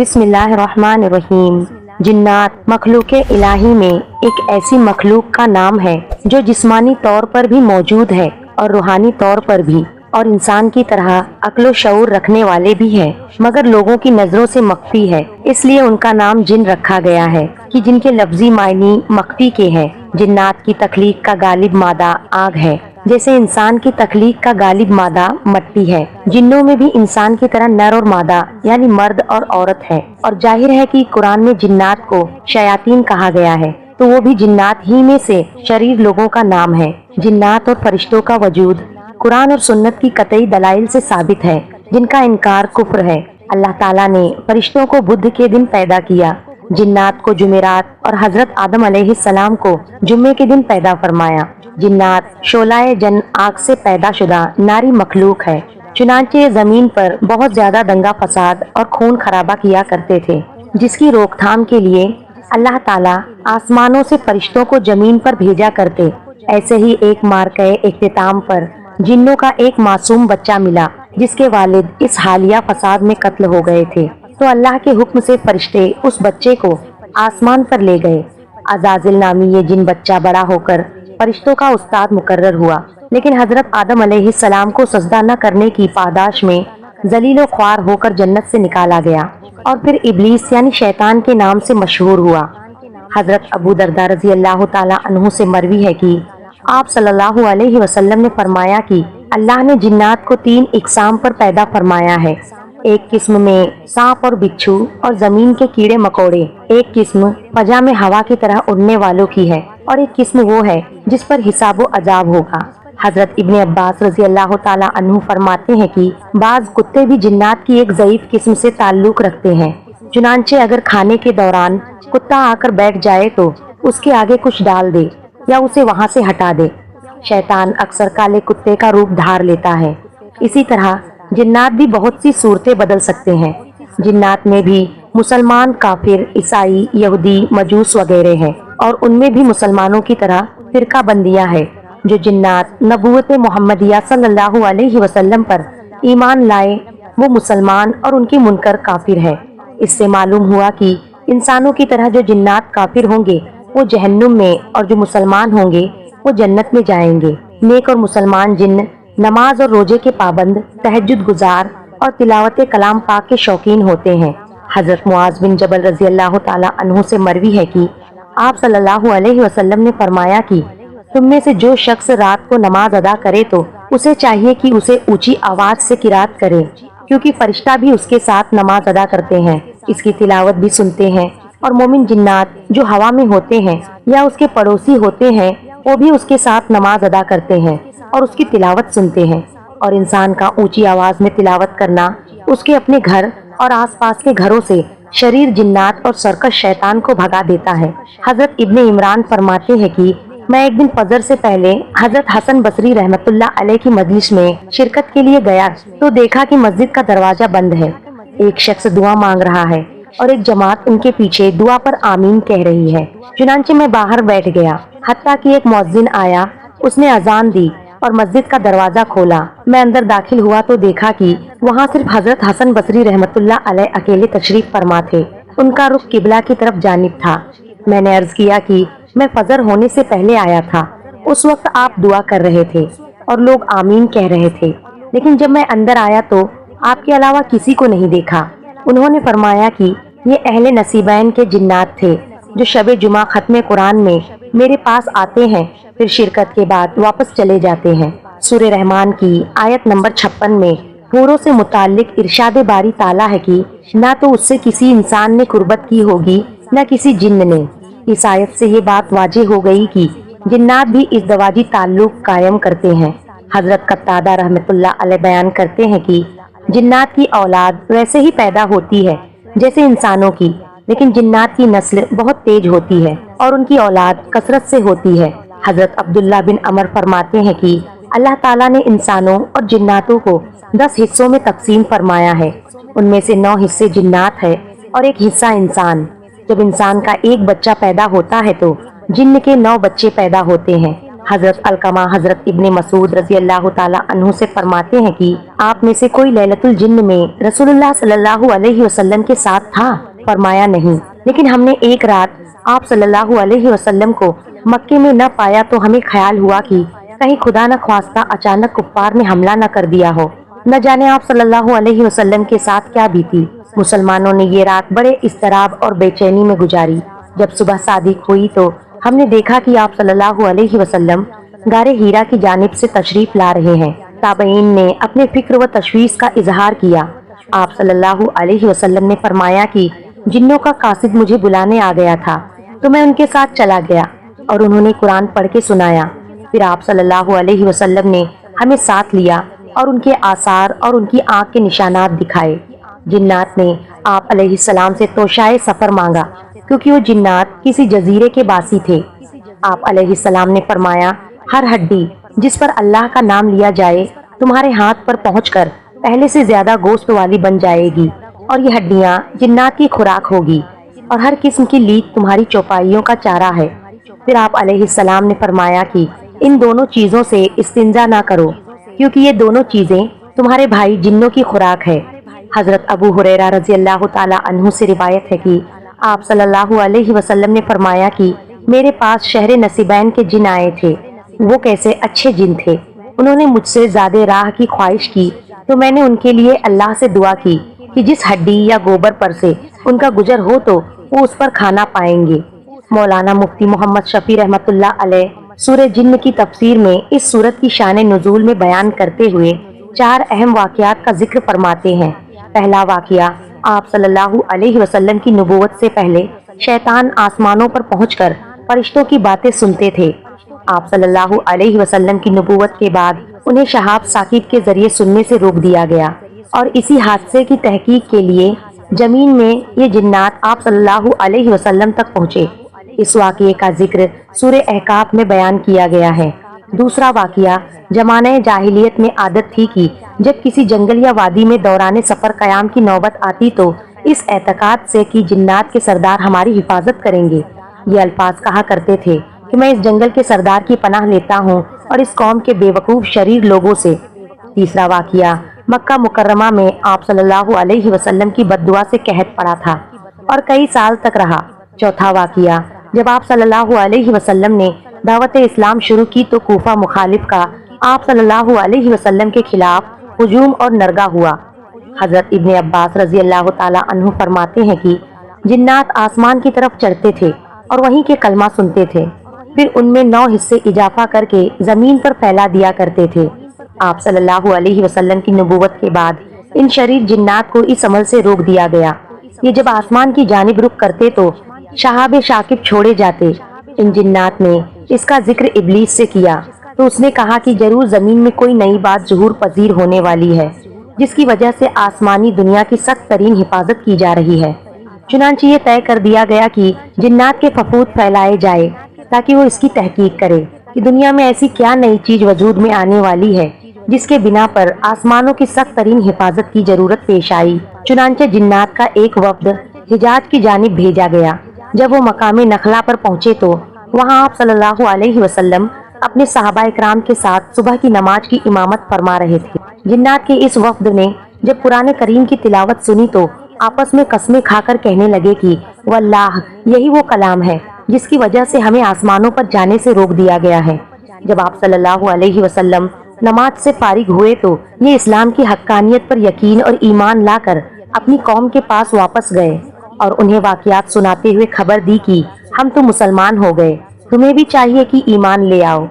بسم اللہ الرحمن الرحیم۔ جنات مخلوق الہی میں ایک ایسی مخلوق کا نام ہے جو جسمانی طور پر بھی موجود ہے اور روحانی طور پر بھی، اور انسان کی طرح عقل و شعور رکھنے والے بھی ہے، مگر لوگوں کی نظروں سے مخفی ہے، اس لیے ان کا نام جن رکھا گیا ہے کہ جن کے لفظی معنی مخفی کے ہیں۔ جنات کی تخلیق کا غالب مادہ آگ ہے، جیسے انسان کی تخلیق کا غالب مادہ مٹی ہے۔ جنوں میں بھی انسان کی طرح نر اور مادہ یعنی مرد اور عورت ہے، اور ظاہر ہے کہ قرآن میں جنات کو شیاطین کہا گیا ہے، تو وہ بھی جنات ہی میں سے شریر لوگوں کا نام ہے۔ جنات اور فرشتوں کا وجود قرآن اور سنت کی قطعی دلائل سے ثابت ہے، جن کا انکار کفر ہے۔ اللہ تعالیٰ نے فرشتوں کو بدھ کے دن پیدا کیا، جنات کو جمعرات اور حضرت آدم علیہ السلام کو جمعے کے دن پیدا فرمایا۔ جنات شعلہ جن آگ سے پیدا شدہ ناری مخلوق ہے، چنانچہ یہ زمین پر بہت زیادہ دنگا فساد اور خون خرابہ کیا کرتے تھے، جس کی روک تھام کے لیے اللہ تعالیٰ آسمانوں سے فرشتوں کو زمین پر بھیجا کرتے۔ ایسے ہی ایک مارکہ اختتام پر جنوں کا ایک معصوم بچہ ملا، جس کے والد اس حالیہ فساد میں قتل ہو گئے تھے، تو اللہ کے حکم سے فرشتے اس بچے کو آسمان پر لے گئے۔ عزازل نامی یہ جن بچہ بڑا ہو کر فرشتوں کا استاد مقرر ہوا، لیکن حضرت آدم علیہ السلام کو سجدہ نہ کرنے کی پاداش میں ذلیل و خوار ہو کر جنت سے نکالا گیا، اور پھر ابلیس یعنی شیطان کے نام سے مشہور ہوا۔ حضرت ابو درداء رضی اللہ تعالیٰ عنہ سے مروی ہے کہ آپ صلی اللہ علیہ وسلم نے فرمایا کہ اللہ نے جنات کو 3 اقسام پر پیدا فرمایا ہے۔ ایک قسم میں سانپ اور بچھو اور زمین کے کیڑے مکوڑے، ایک قسم فضا میں ہوا کی طرح اڑنے والوں کی ہے، اور ایک قسم وہ ہے جس پر حساب و عذاب ہوگا۔ حضرت ابن عباس رضی اللہ تعالیٰ عنہ فرماتے ہیں کہ بعض کتے بھی جنات کی ایک ضعیف قسم سے تعلق رکھتے ہیں، چنانچہ اگر کھانے کے دوران کتا آ کر بیٹھ جائے تو اس کے آگے کچھ ڈال دے یا اسے وہاں سے ہٹا دے۔ شیطان اکثر کالے کتے کا روپ دھار لیتا ہے۔ اسی طرح جنات بھی بہت سی صورتیں بدل سکتے ہیں۔ جنات میں بھی مسلمان، کافر، عیسائی، یہودی، مجوس وغیرہ ہیں، اور ان میں بھی مسلمانوں کی طرح فرقہ بندیاں ہیں۔ جو جنات نبوت محمدیہ صلی اللہ علیہ وسلم پر ایمان لائے وہ مسلمان اور ان کی منکر کافر ہے۔ اس سے معلوم ہوا کہ انسانوں کی طرح جو جنات کافر ہوں گے وہ جہنم میں، اور جو مسلمان ہوں گے وہ جنت میں جائیں گے۔ نیک اور مسلمان جن نماز اور روزے کے پابند، تہجد گزار اور تلاوت کلام پاک کے شوقین ہوتے ہیں۔ حضرت معاذ بن جبل رضی اللہ تعالیٰ عنہ سے مروی ہے کہ آپ صلی اللہ علیہ وسلم نے فرمایا کہ تم میں سے جو شخص رات کو نماز ادا کرے تو اسے چاہیے کہ اسے اونچی آواز سے قرات کرے، کیونکہ فرشتہ بھی اس کے ساتھ نماز ادا کرتے ہیں، اس کی تلاوت بھی سنتے ہیں، اور مومن جنات جو ہوا میں ہوتے ہیں یا اس کے پڑوسی ہوتے ہیں وہ بھی اس کے ساتھ نماز ادا کرتے ہیں اور اس کی تلاوت سنتے ہیں۔ اور انسان کا اونچی آواز میں تلاوت کرنا اس کے اپنے گھر اور آس پاس کے گھروں سے شریر جنات اور سرکش شیطان کو بھگا دیتا ہے۔ حضرت ابن عمران فرماتے ہیں کہ میں ایک دن فجر سے پہلے حضرت حسن بصری رحمت اللہ علیہ کی مجلس میں شرکت کے لیے گیا تو دیکھا کہ مسجد کا دروازہ بند ہے، ایک شخص دعا مانگ رہا ہے اور ایک جماعت ان کے پیچھے دعا پر آمین کہہ رہی ہے۔ چنانچہ میں باہر بیٹھ گیا، حتیٰ کہ ایک مؤذن آیا، اس نے اذان دی اور مسجد کا دروازہ کھولا۔ میں اندر داخل ہوا تو دیکھا کہ وہاں صرف حضرت حسن بصری رحمت اللہ علیہ اکیلے تشریف فرما تھے، ان کا رخ قبلہ کی طرف جانب تھا۔ میں نے عرض کیا کہ میں فجر ہونے سے پہلے آیا تھا، اس وقت آپ دعا کر رہے تھے اور لوگ آمین کہہ رہے تھے، لیکن جب میں اندر آیا تو آپ کے علاوہ کسی کو نہیں دیکھا۔ انہوں نے فرمایا کہ یہ اہل نصیبین کے جنات تھے جو شب جمعہ ختم قرآن میں میرے پاس آتے ہیں، پھر شرکت کے بعد واپس چلے جاتے ہیں۔ سورہ رحمان کی آیت نمبر 56 میں حوروں سے متعلق ارشاد باری تعالیٰ ہے کہ نہ تو اس سے کسی انسان نے قربت کی ہوگی نہ کسی جن نے۔ اس آیت سے یہ بات واضح ہو گئی کہ جنات بھی ازدواجی تعلق قائم کرتے ہیں۔ حضرت قتادہ رحمت اللہ علیہ بیان کرتے ہیں کہ جنات کی اولاد ویسے ہی پیدا ہوتی ہے جیسے انسانوں کی، لیکن جنات کی نسل بہت تیز ہوتی ہے اور ان کی اولاد کثرت سے ہوتی ہے۔ حضرت عبداللہ بن عمر فرماتے ہیں کہ اللہ تعالیٰ نے انسانوں اور جناتوں کو 10 حصوں میں تقسیم فرمایا ہے، ان میں سے 9 حصے جنات ہے اور 1 حصہ انسان۔ جب انسان کا ایک بچہ پیدا ہوتا ہے تو جن کے 9 بچے پیدا ہوتے ہیں۔ حضرت علقمہ حضرت ابن مسعود رضی اللہ تعالیٰ عنہ سے فرماتے ہیں کہ آپ میں سے کوئی لیلۃ الجن میں رسول اللہ صلی اللہ علیہ وسلم کے ساتھ تھا؟ فرمایا نہیں، لیکن ہم نے ایک رات آپ صلی اللہ علیہ وسلم کو مکے میں نہ پایا تو ہمیں خیال ہوا کہ کہیں خدا نہ خواستہ اچانک کفار نے حملہ نہ کر دیا ہو، نہ جانے آپ صلی اللہ علیہ وسلم کے ساتھ کیا بیتی۔ مسلمانوں نے یہ رات بڑے اضطراب اور بے چینی میں گزاری۔ جب صبح صادق ہوئی تو ہم نے دیکھا کہ آپ صلی اللہ علیہ وسلم غار ہیرا کی جانب سے تشریف لا رہے ہیں۔ تابعین نے اپنے فکر و تشویش کا اظہار کیا۔ آپ صلی اللہ علیہ وسلم نے فرمایا کہ جنوں کا قاصد مجھے بلانے آ گیا تھا تو میں ان کے ساتھ چلا گیا اور انہوں نے قرآن پڑھ کے سنایا۔ پھر آپ صلی اللہ علیہ وسلم نے ہمیں ساتھ لیا اور ان کے آثار اور ان کی آنکھ کے نشانات دکھائے۔ جنات نے آپ علیہ السلام سے توشائے سفر مانگا کیونکہ وہ جنات کسی جزیرے کے باسی تھے۔ آپ علیہ السلام نے فرمایا، ہر ہڈی جس پر اللہ کا نام لیا جائے تمہارے ہاتھ پر پہنچ کر پہلے سے زیادہ گوشت والی بن جائے گی، اور یہ ہڈیاں جنات کی خوراک ہوگی، اور ہر قسم کی لیک تمہاری چوپائیوں کا چارہ ہے۔ پھر آپ علیہ السلام نے فرمایا کہ ان دونوں چیزوں سے استنجا نہ کرو کیونکہ یہ دونوں چیزیں تمہارے بھائی جنوں کی خوراک ہے۔ حضرت ابو ہریرہ رضی اللہ تعالیٰ عنہ سے روایت ہے کہ آپ صلی اللہ علیہ وسلم نے فرمایا کہ میرے پاس شہر نصیبین کے جن آئے تھے، وہ کیسے اچھے جن تھے۔ انہوں نے مجھ سے زیادہ راہ کی خواہش کی تو میں نے ان کے لیے اللہ سے دعا کی کہ جس ہڈی یا گوبر پر سے ان کا گزر ہو تو وہ اس پر کھانا پائیں گے۔ مولانا مفتی محمد شفیع رحمۃ اللہ علیہ سورہ جن کی تفسیر میں اس سورت کی شان نزول میں بیان کرتے ہوئے 4 اہم واقعات کا ذکر فرماتے ہیں۔ پہلا واقعہ، آپ صلی اللہ علیہ وسلم کی نبوت سے پہلے شیطان آسمانوں پر پہنچ کر فرشتوں کی باتیں سنتے تھے۔ آپ صلی اللہ علیہ وسلم کی نبوت کے بعد انہیں شہاب ثاقب کے ذریعے سننے سے روک دیا گیا، اور اسی حادثے کی تحقیق کے لیے زمین میں یہ جنات آپ صلی اللہ علیہ وسلم تک پہنچے۔ اس واقعے کا ذکر سورہ احقاف میں بیان کیا گیا ہے۔ دوسرا واقعہ، زمانہ جاہلیت میں عادت تھی کہ جب کسی جنگل یا وادی میں دوران سفر قیام کی نوبت آتی تو اس اعتقاد سے کہ جنات کے سردار ہماری حفاظت کریں گے، یہ الفاظ کہا کرتے تھے کہ میں اس جنگل کے سردار کی پناہ لیتا ہوں اور اس قوم کے بے وقوف شریر لوگوں سے۔ تیسرا واقعہ، مکہ مکرمہ میں آپ صلی اللہ علیہ وسلم کی بد دعا سے قحط پڑا تھا اور کئی سال تک رہا۔ چوتھا واقعہ، جب آپ صلی اللہ علیہ وسلم نے دعوت اسلام شروع کی تو کوفہ مخالف کا آپ صلی اللہ علیہ وسلم کے خلاف ہجوم اور نرگا ہوا۔ حضرت ابن عباس رضی اللہ تعالیٰ عنہ فرماتے ہیں کہ جنات آسمان کی طرف چڑھتے تھے اور وہیں کے کلمہ سنتے تھے، پھر ان میں 9 حصے اضافہ کر کے زمین پر پھیلا دیا کرتے تھے۔ آپ صلی اللہ علیہ وسلم کی نبوت کے بعد ان شریر جنات کو اس عمل سے روک دیا گیا۔ یہ جب آسمان کی جانب رخ کرتے تو شہاب ثاقب چھوڑے جاتے۔ ان جنات نے اس کا ذکر ابلیس سے کیا تو اس نے کہا کہ ضرور زمین میں کوئی نئی بات ظہور پذیر ہونے والی ہے جس کی وجہ سے آسمانی دنیا کی سخت ترین حفاظت کی جا رہی ہے۔ چنانچہ یہ طے کر دیا گیا کہ جنات کے ففود پھیلائے جائے تاکہ وہ اس کی تحقیق کرے کہ دنیا میں ایسی کیا نئی چیز وجود میں آنے والی ہے جس کے بنا پر آسمانوں کی سخت ترین حفاظت کی ضرورت پیش آئی۔ چنانچہ جنات کا ایک وفد حجاز کی جانب بھیجا گیا۔ جب وہ مقام نخلا پر پہنچے تو وہاں آپ صلی اللہ علیہ وسلم اپنے صحابہ اکرام کے ساتھ صبح کی نماز کی امامت فرما رہے تھے۔ جنات کے اس وفد نے جب قرآن کریم کی تلاوت سنی تو آپس میں قسمیں کھا کر کہنے لگے کہ واللہ یہی وہ کلام ہے جس کی وجہ سے ہمیں آسمانوں پر جانے سے روک دیا گیا ہے۔ جب آپ صلی اللہ علیہ وسلم نماز سے فارغ ہوئے تو یہ اسلام کی حقانیت پر یقین اور ایمان لا کر اپنی قوم کے پاس واپس گئے اور انہیں واقعات سناتے ہوئے خبر دی کہ ہم تو مسلمان ہو گئے، تمہیں بھی چاہیے کہ ایمان لے آؤ،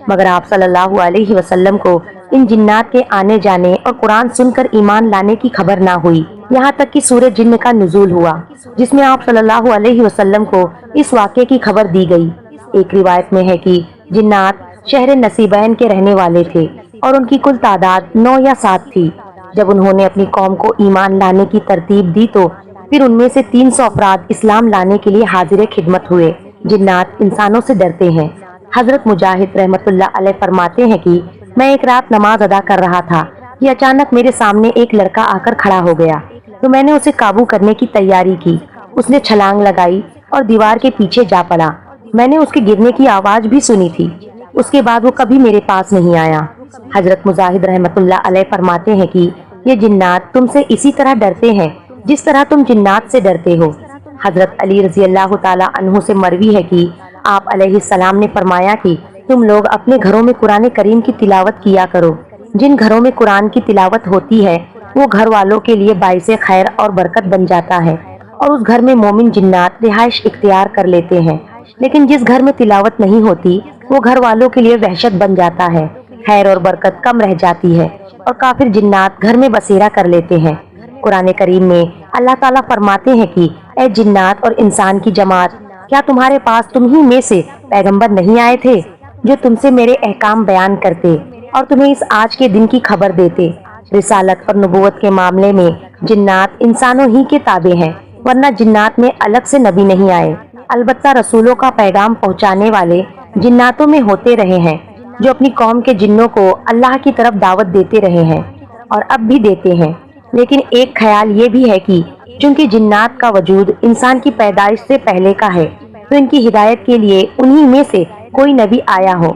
مگر آپ صلی اللہ علیہ وسلم کو ان جنات کے آنے جانے اور قرآن سن کر ایمان لانے کی خبر نہ ہوئی، یہاں تک کہ سورہ جن کا نزول ہوا جس میں آپ صلی اللہ علیہ وسلم کو اس واقعے کی خبر دی گئی۔ ایک روایت میں ہے کہ جنات شہر نصیبین کے رہنے والے تھے اور ان کی کل تعداد 9 یا 7 تھی۔ جب انہوں نے اپنی قوم کو ایمان لانے کی ترتیب دی تو پھر ان میں سے 300 افراد اسلام لانے کے لیے حاضر خدمت ہوئے۔ جنات انسانوں سے ڈرتے ہیں۔ حضرت مجاہد رحمت اللہ علیہ فرماتے ہیں کہ میں ایک رات نماز ادا کر رہا تھا کہ اچانک میرے سامنے ایک لڑکا آ کر کھڑا ہو گیا تو میں نے اسے قابو کرنے کی تیاری کی۔ اس نے چھلانگ لگائی اور دیوار کے پیچھے جا پڑا۔ میں نے اس کے گرنے کی آواز بھی سنی تھی، اس کے بعد وہ کبھی میرے پاس نہیں آیا۔ حضرت مجاہد رحمت اللہ علیہ فرماتے ہیں کہ یہ جنات تم سے اسی طرح ڈرتے ہیں جس طرح تم جنات سے ڈرتے ہو۔ حضرت علی رضی اللہ تعالی عنہ سے مروی ہے کہ آپ علیہ السلام نے فرمایا کہ تم لوگ اپنے گھروں میں قرآن کریم کی تلاوت کیا کرو۔ جن گھروں میں قرآن کی تلاوت ہوتی ہے وہ گھر والوں کے لیے باعث خیر اور برکت بن جاتا ہے، اور اس گھر میں مومن جنات رہائش اختیار کر لیتے ہیں۔ لیکن جس گھر میں تلاوت نہیں ہوتی وہ گھر والوں کے لیے وحشت بن جاتا ہے، خیر اور برکت کم رہ جاتی ہے، اور کافر جنات گھر میں بسیرا کر لیتے ہیں۔ قرآن کریم میں اللہ تعالیٰ فرماتے ہیں کہ اے جنات اور انسان کی جماعت، کیا تمہارے پاس تم ہی میں سے پیغمبر نہیں آئے تھے جو تم سے میرے احکام بیان کرتے اور تمہیں اس آج کے دن کی خبر دیتے؟ رسالت اور نبوت کے معاملے میں جنات انسانوں ہی کے تابع ہیں، ورنہ جنات میں الگ سے نبی نہیں آئے۔ البتہ رسولوں کا پیغام پہنچانے والے جناتوں میں ہوتے رہے ہیں، جو اپنی قوم کے جنوں کو اللہ کی طرف دعوت دیتے رہے ہیں اور اب بھی دیتے ہیں۔ لیکن ایک خیال یہ بھی ہے کہ چونکہ جنات کا وجود انسان کی پیدائش سے پہلے کا ہے تو ان کی ہدایت کے لیے انہی میں سے کوئی نبی آیا ہو۔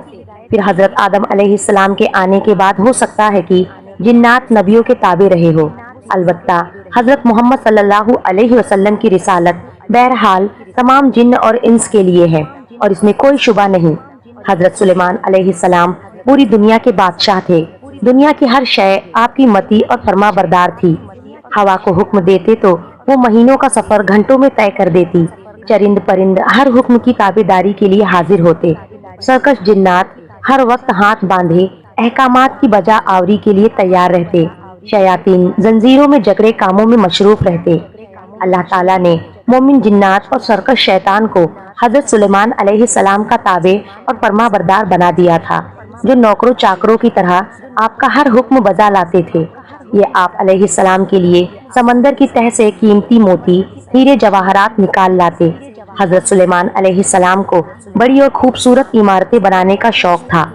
پھر حضرت آدم علیہ السلام کے آنے کے بعد ہو سکتا ہے کہ جنات نبیوں کے تابع رہے ہو۔ البتہ حضرت محمد صلی اللہ علیہ وسلم کی رسالت بہرحال تمام جن اور انس کے لیے ہے، اور اس میں کوئی شبہ نہیں۔ حضرت سلیمان علیہ السلام پوری دنیا کے بادشاہ تھے۔ دنیا کی ہر شے آپ کی متی اور فرما بردار تھی۔ ہوا کو حکم دیتے تو وہ مہینوں کا سفر گھنٹوں میں طے کر دیتی۔ چرند پرند ہر حکم کی تابع داری کے لیے حاضر ہوتے۔ سرکش جنات ہر وقت ہاتھ باندھے احکامات کی بجا آوری کے لیے تیار رہتے۔ شیاطین زنجیروں میں جکڑے کاموں میں مصروف رہتے۔ اللہ تعالیٰ نے مومن جنات اور سرکش شیطان کو حضرت سلیمان علیہ السلام کا تابع اور فرما بردار بنا دیا تھا، جو نوکروں چاکروں کی طرح آپ کا ہر حکم بجا لاتے تھے۔ یہ آپ علیہ السلام کے لیے سمندر کی تہ سے قیمتی موتی، ہیرے جواہرات نکال لاتے۔ حضرت سلیمان علیہ السلام کو بڑی اور خوبصورت عمارتیں بنانے کا شوق تھا،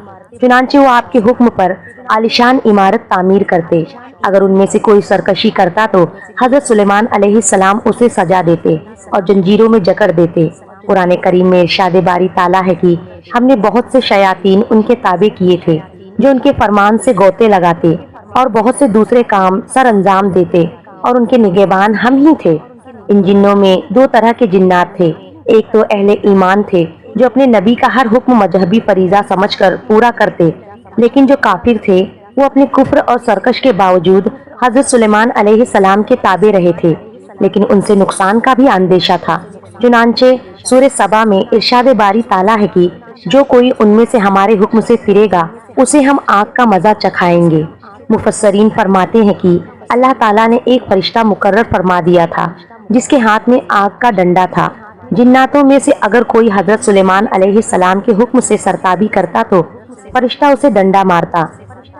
چنانچہ وہ آپ کے حکم پر عالیشان عمارت تعمیر کرتے۔ اگر ان میں سے کوئی سرکشی کرتا تو حضرت سلیمان علیہ السلام اسے سجا دیتے اور جنجیروں میں جکڑ دیتے۔ قرآن کریم میں ارشاد باری تعالیٰ ہے کہ ہم نے بہت سے شیاطین ان کے تابع کیے تھے، جو ان کے فرمان سے غوطے لگاتے اور بہت سے دوسرے کام سر انجام دیتے، اور ان کے نگہبان ہم ہی تھے۔ ان جنوں میں دو طرح کے جنات تھے۔ ایک تو اہل ایمان تھے جو اپنے نبی کا ہر حکم مذہبی فریضہ سمجھ کر پورا کرتے، لیکن جو کافر تھے وہ اپنے کفر اور سرکش کے باوجود حضرت سلیمان علیہ السلام کے تابع رہے تھے، لیکن ان سے نقصان کا بھی اندیشہ تھا۔ چنانچہ سورہ سبا میں ارشاد باری تعالیٰ ہے کہ جو کوئی ان میں سے ہمارے حکم سے پھرے گا اسے ہم آگ کا مزہ چکھائیں گے۔ مفسرین فرماتے ہیں کہ اللہ تعالیٰ نے ایک فرشتہ مقرر فرما دیا تھا جس کے ہاتھ میں آگ کا ڈنڈا تھا۔ جناتوں میں سے اگر کوئی حضرت سلیمان علیہ السلام کے حکم سے سرتابی کرتا تو فرشتہ اسے ڈنڈا مارتا،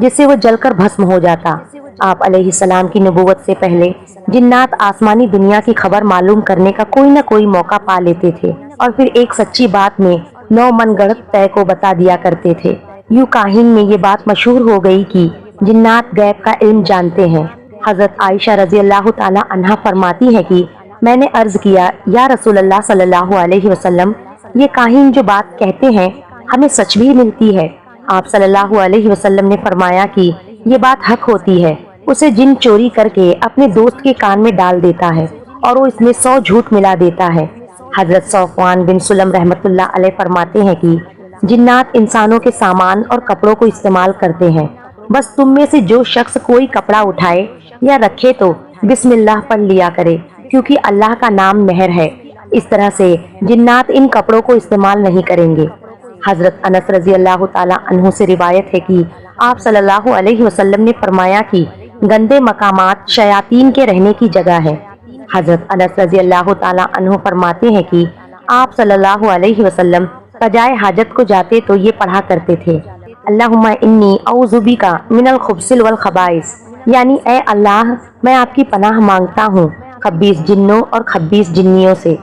جس سے وہ جل کر بھسم ہو جاتا۔ آپ علیہ السلام کی نبوت سے پہلے جنات آسمانی دنیا کی خبر معلوم کرنے کا کوئی نہ کوئی موقع پا لیتے تھے، اور پھر ایک سچی بات میں 9 من گڑت طے کو بتا دیا کرتے تھے۔ یوں کاہن میں یہ بات مشہور ہو گئی کہ جنات غیب کا علم جانتے ہیں۔ حضرت عائشہ رضی اللہ تعالی عنہا فرماتی ہے کہ میں نے عرض کیا، یا رسول اللہ صلی اللہ علیہ وسلم، یہ کاہن جو بات کہتے ہیں ہمیں سچ بھی ملتی ہے؟ آپ صلی اللہ علیہ وسلم نے فرمایا کہ یہ بات حق ہوتی ہے، اسے جن چوری کر کے اپنے دوست کے کان میں ڈال دیتا ہے اور وہ اس میں 100 جھوٹ ملا دیتا ہے۔ حضرت صفوان بن سلم رحمت اللہ علیہ فرماتے ہیں کہ جنات انسانوں کے سامان اور کپڑوں کو استعمال کرتے ہیں، بس تم میں سے جو شخص کوئی کپڑا اٹھائے یا رکھے تو بسم اللہ پڑھ لیا کرے، کیونکہ اللہ کا نام مہر ہے۔ اس طرح سے جنات ان کپڑوں کو استعمال نہیں کریں گے۔ حضرت انس رضی اللہ تعالی عنہ سے روایت ہے کہ آپ صلی اللہ علیہ وسلم نے فرمایا کہ گندے مقامات شیاطین کے رہنے کی جگہ ہے۔ حضرت انس رضی اللہ تعالی عنہ فرماتے ہیں کہ آپ صلی اللہ علیہ وسلم قضائے حاجت کو جاتے تو یہ پڑھا کرتے تھے، اللہم انی اعوذ بک من الخبث والخبائث، یعنی اے اللہ میں آپ کی پناہ مانگتا ہوں خبیث جنوں اور خبیث جنیوں سے۔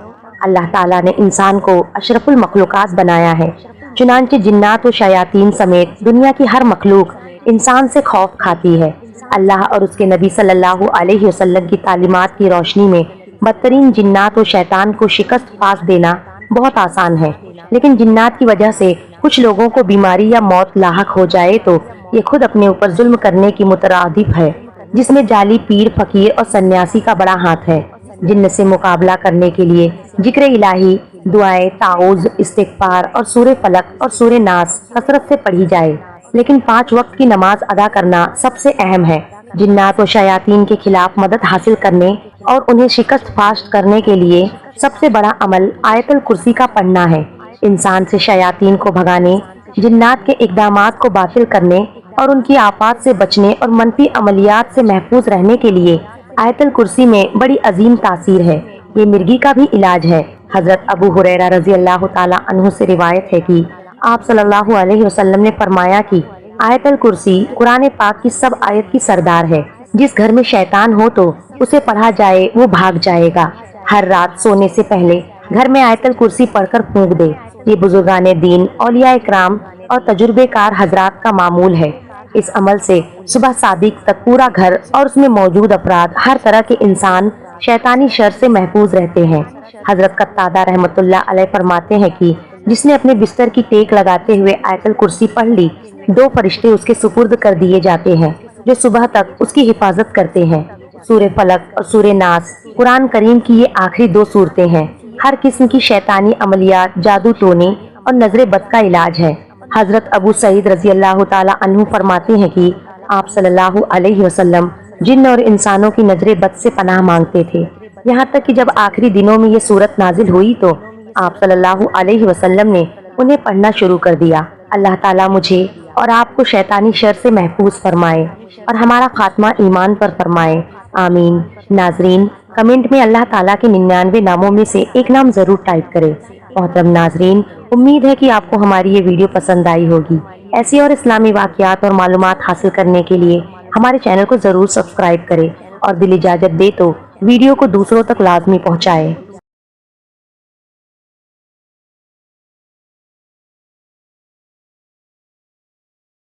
اللہ تعالیٰ نے انسان کو اشرف المخلوقات بنایا ہے، چنانچہ جنات و شیاطین سمیت دنیا کی ہر مخلوق انسان سے خوف کھاتی ہے۔ اللہ اور اس کے نبی صلی اللہ علیہ وسلم کی تعلیمات کی روشنی میں بدترین جنات و شیطان کو شکست پاس دینا بہت آسان ہے، لیکن جنات کی وجہ سے کچھ لوگوں کو بیماری یا موت لاحق ہو جائے تو یہ خود اپنے اوپر ظلم کرنے کی مترادف ہے، جس میں جعلی پیر، فقیر اور سنیاسی کا بڑا ہاتھ ہے۔ جن سے مقابلہ کرنے کے لیے ذکر الہی، دعائیں، تعوذ، استغفار اور سورہ فلق اور سورہ ناس کثرت سے پڑھی جائے، لیکن 5 وقت کی نماز ادا کرنا سب سے اہم ہے۔ جنات و شیاطین کے خلاف مدد حاصل کرنے اور انہیں شکست فاشت کرنے کے لیے سب سے بڑا عمل آیت الکرسی کا پڑھنا ہے۔ انسان سے شیاطین کو بھگانے، جنات کے اقدامات کو باطل کرنے اور ان کی آفات سے بچنے اور منفی عملیات سے محفوظ رہنے کے لیے آیت الکرسی میں بڑی عظیم تاثیر ہے۔ یہ مرگی کا بھی علاج ہے۔ حضرت ابو ہریرہ رضی اللہ تعالیٰ عنہ سے روایت ہے کہ آپ صلی اللہ علیہ وسلم نے فرمایا کہ آیت الکرسی قرآن پاک کی سب آیت کی سردار ہے۔ جس گھر میں شیطان ہو تو اسے پڑھا جائے وہ بھاگ جائے گا۔ ہر رات سونے سے پہلے گھر میں آیت الکرسی پڑھ کر پھونک دے۔ یہ بزرگان دین، اولیاء اکرام اور تجربے کار حضرات کا معمول ہے۔ اس عمل سے صبح صادق تک پورا گھر اور اس میں موجود افراد، ہر طرح کے انسان شیطانی شر سے محفوظ رہتے ہیں۔ حضرت قتادہ رحمۃ اللہ علیہ فرماتے ہیں کہ جس نے اپنے بستر کی ٹیک لگاتے ہوئے آیت الکرسی پڑھ لی، 2 فرشتے اس کے سپرد کر دیے جاتے ہیں جو صبح تک اس کی حفاظت کرتے ہیں۔ سورہ فلق اور سورہ ناس قرآن کریم کی یہ آخری 2 سورتیں ہیں۔ ہر قسم کی شیطانی عملیات، جادو ٹونے اور نظر بد کا علاج ہے۔ حضرت ابو سعید رضی اللہ تعالیٰ عنہ فرماتے ہیں کہ آپ صلی اللہ علیہ وسلم جن اور انسانوں کی نظر بد سے پناہ مانگتے تھے، یہاں تک کہ جب آخری دنوں میں یہ صورت نازل ہوئی تو آپ صلی اللہ علیہ وسلم نے انہیں پڑھنا شروع کر دیا۔ اللہ تعالیٰ مجھے اور آپ کو شیطانی شر سے محفوظ فرمائے اور ہمارا خاتمہ ایمان پر فرمائے، آمین۔ ناظرین، کمنٹ میں اللہ تعالیٰ کے 99 ناموں میں سے ایک نام ضرور ٹائپ کریں۔ محترم ناظرین، امید ہے کہ آپ کو ہماری یہ ویڈیو پسند آئی ہوگی۔ ایسی اور اسلامی واقعات اور معلومات حاصل کرنے کے لیے ہمارے چینل کو ضرور سبسکرائب کریں اور دل اجازت دے تو ویڈیو کو دوسروں تک لازمی پہنچائیں۔